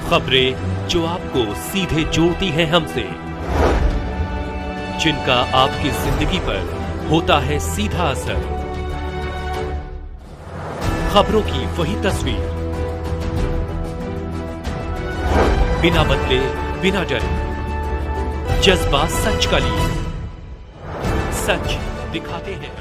खबरें जो आपको सीधे जोड़ती हैं हमसे, जिनका आपकी जिंदगी पर होता है सीधा असर। खबरों की वही तस्वीर, बिना बदले बिना डरे, जज्बा सच का लिए, सच दिखाते हैं।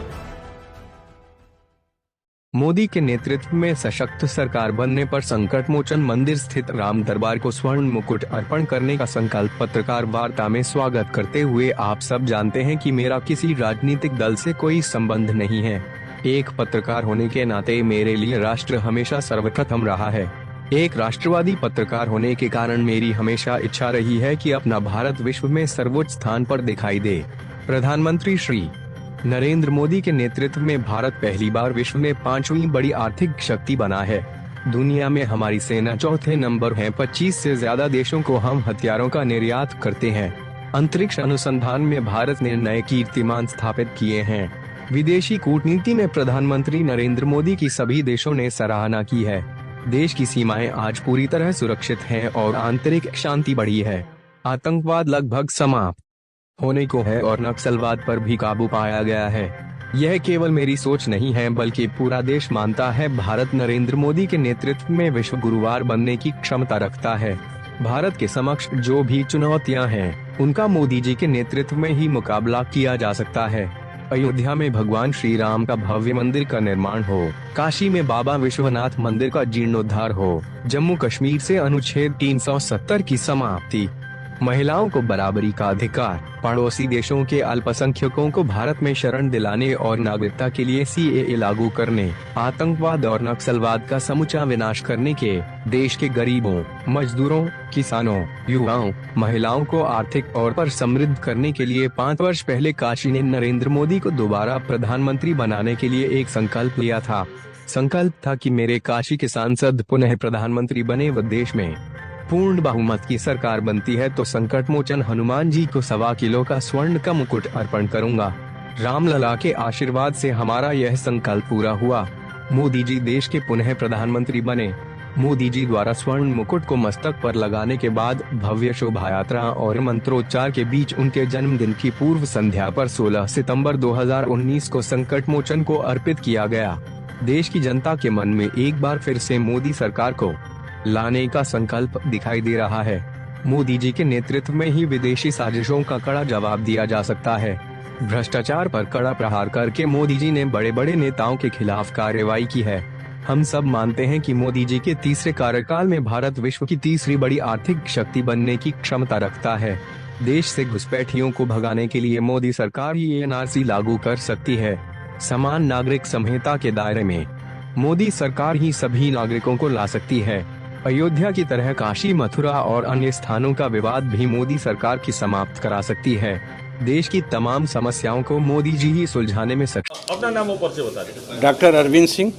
मोदी के नेतृत्व में सशक्त सरकार बनने पर संकट मोचन मंदिर स्थित राम दरबार को स्वर्ण मुकुट अर्पण करने का संकल्प। पत्रकार वार्ता में स्वागत करते हुए आप सब जानते हैं कि मेरा किसी राजनीतिक दल से कोई संबंध नहीं है। एक पत्रकार होने के नाते मेरे लिए राष्ट्र हमेशा सर्वप्रथम रहा है। एक राष्ट्रवादी पत्रकार होने के कारण मेरी हमेशा इच्छा रही है कि अपना भारत विश्व में सर्वोच्च स्थान पर दिखाई दे। प्रधानमंत्री श्री नरेंद्र मोदी के नेतृत्व में भारत पहली बार विश्व में 5वीं बड़ी आर्थिक शक्ति बना है। दुनिया में हमारी सेना चौथे नंबर है। 25 से ज्यादा देशों को हम हथियारों का निर्यात करते हैं। अंतरिक्ष अनुसंधान में भारत ने नए कीर्तिमान स्थापित किए हैं। विदेशी कूटनीति में प्रधानमंत्री नरेंद्र मोदी की सभी देशों ने सराहना की है। देश की सीमाएं आज पूरी तरह सुरक्षित हैं और आंतरिक शांति बढ़ी है। आतंकवाद लगभग समाप्त होने को है और नक्सलवाद पर भी काबू पाया गया है। यह केवल मेरी सोच नहीं है बल्कि पूरा देश मानता है। भारत नरेंद्र मोदी के नेतृत्व में विश्व गुरुवार बनने की क्षमता रखता है। भारत के समक्ष जो भी चुनौतियां हैं, उनका मोदी जी के नेतृत्व में ही मुकाबला किया जा सकता है। अयोध्या में भगवान श्री राम का भव्य मंदिर का निर्माण हो, काशी में बाबा विश्वनाथ मंदिर का जीर्णोद्धार हो, जम्मू कश्मीर से अनुच्छेद 370 की समाप्ति, महिलाओं को बराबरी का अधिकार, पड़ोसी देशों के अल्पसंख्यकों को भारत में शरण दिलाने और नागरिकता के लिए CAA लागू करने, आतंकवाद और नक्सलवाद का समूचा विनाश करने के, देश के गरीबों, मजदूरों, किसानों, युवाओं, महिलाओं को आर्थिक तौर पर समृद्ध करने के लिए 5 वर्ष पहले काशी ने नरेंद्र मोदी को दोबारा प्रधानमंत्री बनाने के लिए एक संकल्प लिया था। संकल्प था कि मेरे काशी के सांसद पुनः प्रधानमंत्री बने व देश में पूर्ण बहुमत की सरकार बनती है तो संकट मोचन हनुमान जी को 1.25 किलो का स्वर्ण का मुकुट अर्पण करूंगा। रामलला के आशीर्वाद से हमारा यह संकल्प पूरा हुआ। मोदी जी देश के पुनः प्रधानमंत्री बने। मोदी जी द्वारा स्वर्ण मुकुट को मस्तक पर लगाने के बाद भव्य शोभा यात्रा और मंत्रोच्चार के बीच उनके जन्मदिन की पूर्व संध्या पर 16 सितंबर 2019 को संकट मोचन को अर्पित किया गया। देश की जनता के मन में एक बार फिर से मोदी सरकार को लाने का संकल्प दिखाई दे रहा है। मोदी जी के नेतृत्व में ही विदेशी साजिशों का कड़ा जवाब दिया जा सकता है। भ्रष्टाचार पर कड़ा प्रहार करके मोदी जी ने बड़े बड़े नेताओं के खिलाफ कार्रवाई की है। हम सब मानते हैं कि मोदी जी के तीसरे कार्यकाल में भारत विश्व की तीसरी बड़ी आर्थिक शक्ति बनने की क्षमता रखता है। देश से घुसपैठियों को भगाने के लिए मोदी सरकार ही NRC लागू कर सकती है। समान नागरिक संहिता के दायरे में मोदी सरकार ही सभी नागरिकों को ला सकती है। अयोध्या की तरह काशी, मथुरा और अन्य स्थानों का विवाद भी मोदी सरकार की समाप्त करा सकती है। देश की तमाम समस्याओं को मोदी जी ही सुलझाने में सक्षम। अपना नाम ऊपर से बता दें। डॉक्टर अरविंद सिंह,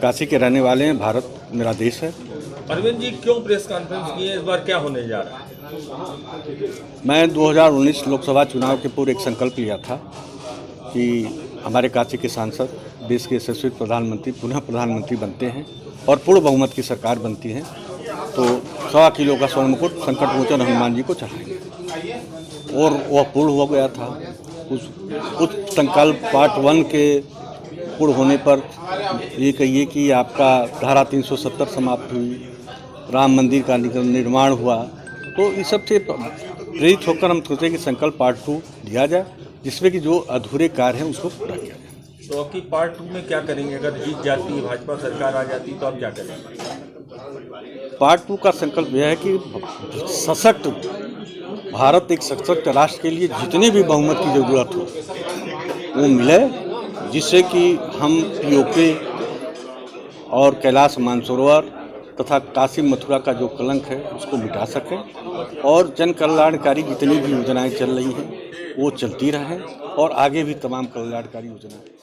काशी के रहने वाले हैं। भारत मेरा देश है। अरविंद जी, क्यों प्रेस कॉन्फ्रेंस की है? इस बार क्या होने जा रहा है? मैं 2019 लोकसभा चुनाव के पूर्व एक संकल्प लिया था कि हमारे काशी के सांसद देश के यशस्वी प्रधानमंत्री पुनः प्रधानमंत्री बनते हैं और पूर्ण बहुमत की सरकार बनती है तो 1.25 किलो का स्वर्ण मुकुट संकट मोचन हनुमान जी को चढ़ाएंगे और वह पूर्ण हो गया था। उस संकल्प पार्ट 1 के पूर्ण होने पर ये कहिए कि आपका धारा 370 समाप्त हुई, राम मंदिर का निर्माण हुआ। तो इस सबसे प्रेरित होकर हम सोचे कि संकल्प पार्ट 2 दिया जाए, जिसमें कि जो अधूरे कार्य हैं उसको पूरा किया जाए। तो आपकी पार्ट 2 में क्या करेंगे? अगर जीत जाती है, भाजपा सरकार आ जाती तो आप क्या करेंगे? पार्ट 2 का संकल्प यह है कि सशक्त भारत, एक सशक्त राष्ट्र के लिए जितने भी बहुमत की जरूरत हो वो मिले, जिससे कि हम POK और कैलाश मानसरोवर तथा काशी मथुरा का जो कलंक है उसको मिटा सकें और जन कल्याणकारी जितनी भी योजनाएं चल रही हैं वो चलती रहें और आगे भी तमाम कल्याणकारी योजनाएं